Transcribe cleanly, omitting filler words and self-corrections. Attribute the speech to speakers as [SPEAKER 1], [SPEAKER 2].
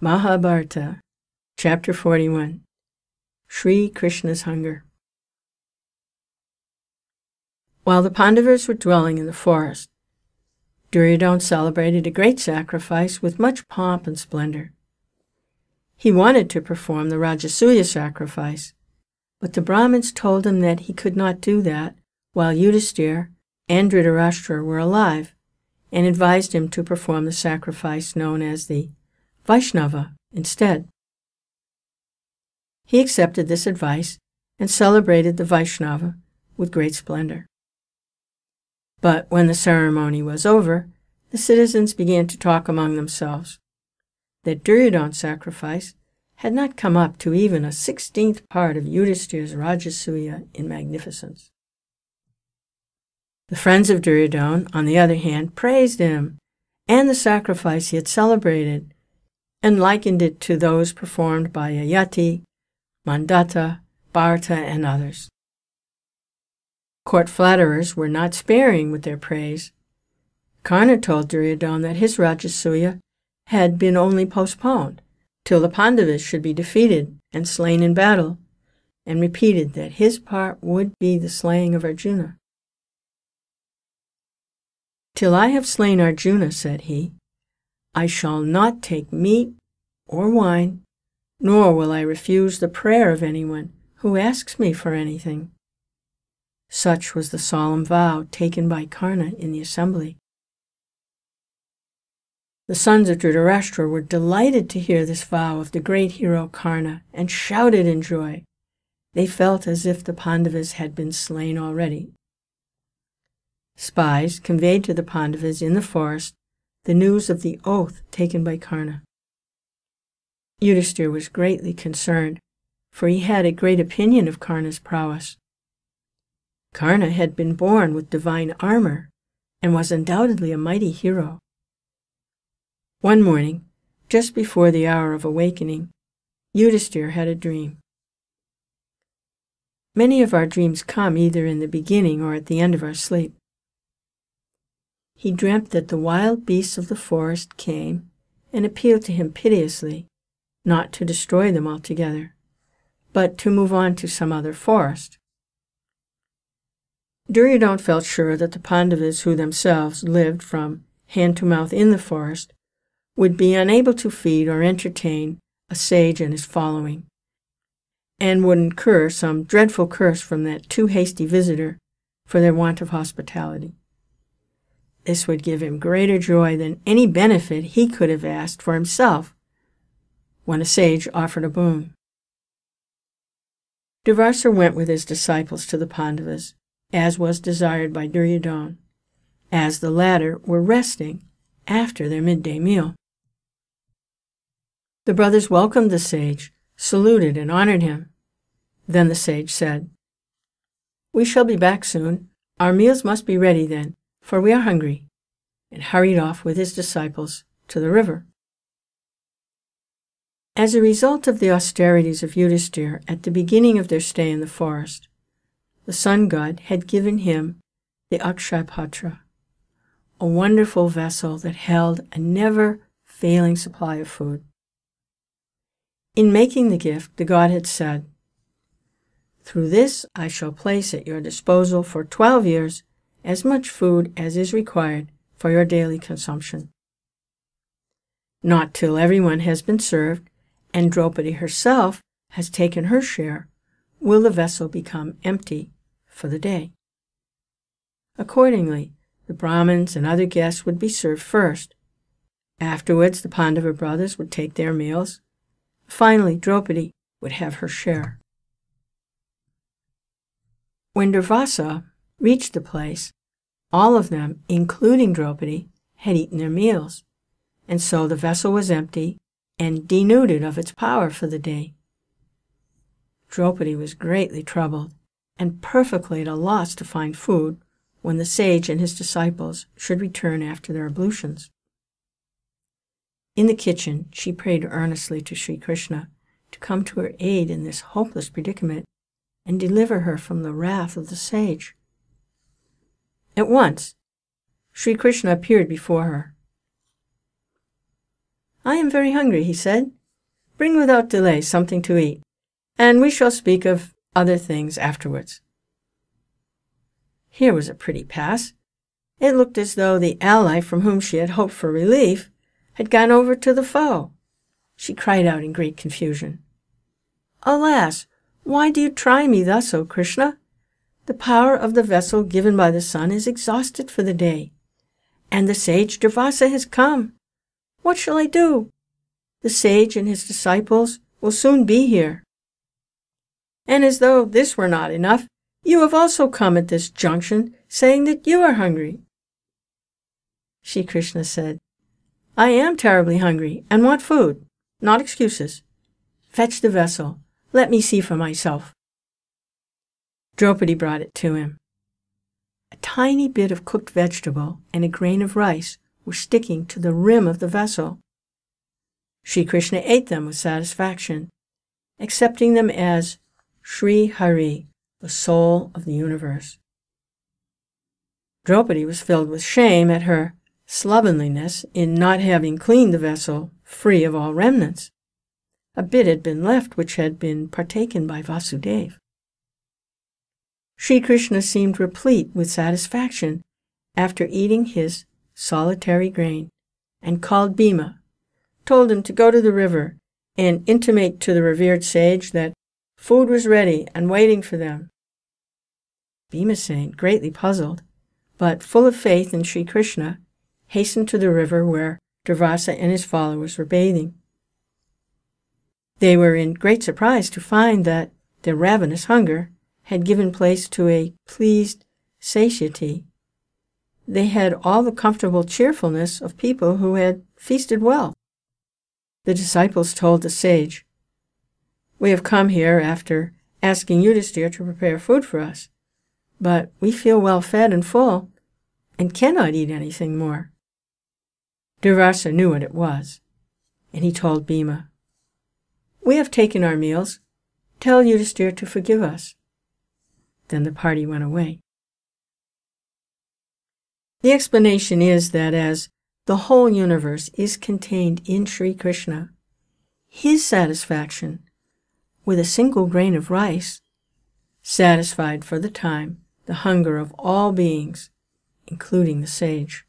[SPEAKER 1] Mahabharata, Chapter 41, Sri Krishna's Hunger. While the Pandavas were dwelling in the forest, Duryodhana celebrated a great sacrifice with much pomp and splendor. He wanted to perform the Rajasuya sacrifice, but the Brahmins told him that he could not do that while Yudhishthira and Dhritarashtra were alive, and advised him to perform the sacrifice known as the Vaishnava instead. He accepted this advice and celebrated the Vaishnava with great splendor. But when the ceremony was over, the citizens began to talk among themselves that Duryodhana's sacrifice had not come up to even a 16th part of Yudhishthira's Rajasuya in magnificence. The friends of Duryodhana, on the other hand, praised him and the sacrifice he had celebrated, and likened it to those performed by Yayati, Mandata, Bharata, and others. Court flatterers were not sparing with their praise. Karna told Duryodhana that his Rajasuya had been only postponed till the Pandavas should be defeated and slain in battle, and repeated that his part would be the slaying of Arjuna. "Till I have slain Arjuna," said he, "I shall not take meat or wine, nor will I refuse the prayer of anyone who asks me for anything." Such was the solemn vow taken by Karna in the assembly. The sons of Dhritarashtra were delighted to hear this vow of the great hero Karna, and shouted in joy. They felt as if the Pandavas had been slain already. Spies conveyed to the Pandavas in the forest the news of the oath taken by Karna. Yudhishthira was greatly concerned, for he had a great opinion of Karna's prowess. Karna had been born with divine armor, and was undoubtedly a mighty hero. One morning, just before the hour of awakening, Yudhishthira had a dream. Many of our dreams come either in the beginning or at the end of our sleep. He dreamt that the wild beasts of the forest came and appealed to him piteously, not to destroy them altogether, but to move on to some other forest. Duryodhana felt sure that the Pandavas, who themselves lived from hand to mouth in the forest, would be unable to feed or entertain a sage and his following, and would incur some dreadful curse from that too hasty visitor for their want of hospitality. This would give him greater joy than any benefit he could have asked for himself when a sage offered a boon. Durvasa went with his disciples to the Pandavas, as was desired by Duryodhana, as the latter were resting after their midday meal. The brothers welcomed the sage, saluted and honored him. Then the sage said, "We shall be back soon. Our meals must be ready then, for we are hungry," and hurried off with his disciples to the river. As a result of the austerities of Yudhishthira at the beginning of their stay in the forest, the sun god had given him the Akshayapatra, a wonderful vessel that held a never-failing supply of food. In making the gift, the god had said, "Through this I shall place at your disposal for 12 years as much food as is required for your daily consumption. Not till everyone has been served and Draupadi herself has taken her share will the vessel become empty for the day." Accordingly, the Brahmins and other guests would be served first. Afterwards, the Pandava brothers would take their meals. Finally, Draupadi would have her share. When Durvasa reached the place, all of them, including Draupadi, had eaten their meals, and so the vessel was empty and denuded of its power for the day. Draupadi was greatly troubled and perfectly at a loss to find food when the sage and his disciples should return after their ablutions. In the kitchen, she prayed earnestly to Sri Krishna to come to her aid in this hopeless predicament and deliver her from the wrath of the sage. At once, Sri Krishna appeared before her. "I am very hungry," he said. "Bring without delay something to eat, and we shall speak of other things afterwards." Here was a pretty pass. It looked as though the ally from whom she had hoped for relief had gone over to the foe. She cried out in great confusion, "Alas! Why do you try me thus, O Krishna? The power of the vessel given by the sun is exhausted for the day, and the sage Durvasa has come. What shall I do? The sage and his disciples will soon be here. And as though this were not enough, you have also come at this junction, saying that you are hungry." Shri Krishna said, "I am terribly hungry and want food, not excuses. Fetch the vessel. Let me see for myself." Draupadi brought it to him. A tiny bit of cooked vegetable and a grain of rice were sticking to the rim of the vessel. Shri Krishna ate them with satisfaction, accepting them as Sri Hari, the soul of the universe. Draupadi was filled with shame at her slovenliness in not having cleaned the vessel free of all remnants. A bit had been left which had been partaken by Vasudeva. Shri Krishna seemed replete with satisfaction after eating his solitary grain, and called Bhima, told him to go to the river and intimate to the revered sage that food was ready and waiting for them. Bhimasena, greatly puzzled, but full of faith in Shri Krishna, hastened to the river where Durvasa and his followers were bathing. They were in great surprise to find that their ravenous hunger had given place to a pleased satiety. They had all the comfortable cheerfulness of people who had feasted well. The disciples told the sage, "We have come here after asking Yudhishthira to prepare food for us, but we feel well fed and full, and cannot eat anything more." Durvasa knew what it was, and he told Bhima, "We have taken our meals. Tell Yudhishthira to forgive us." Then the party went away. The explanation is that as the whole universe is contained in Sri Krishna, his satisfaction with a single grain of rice satisfied for the time the hunger of all beings, including the sage.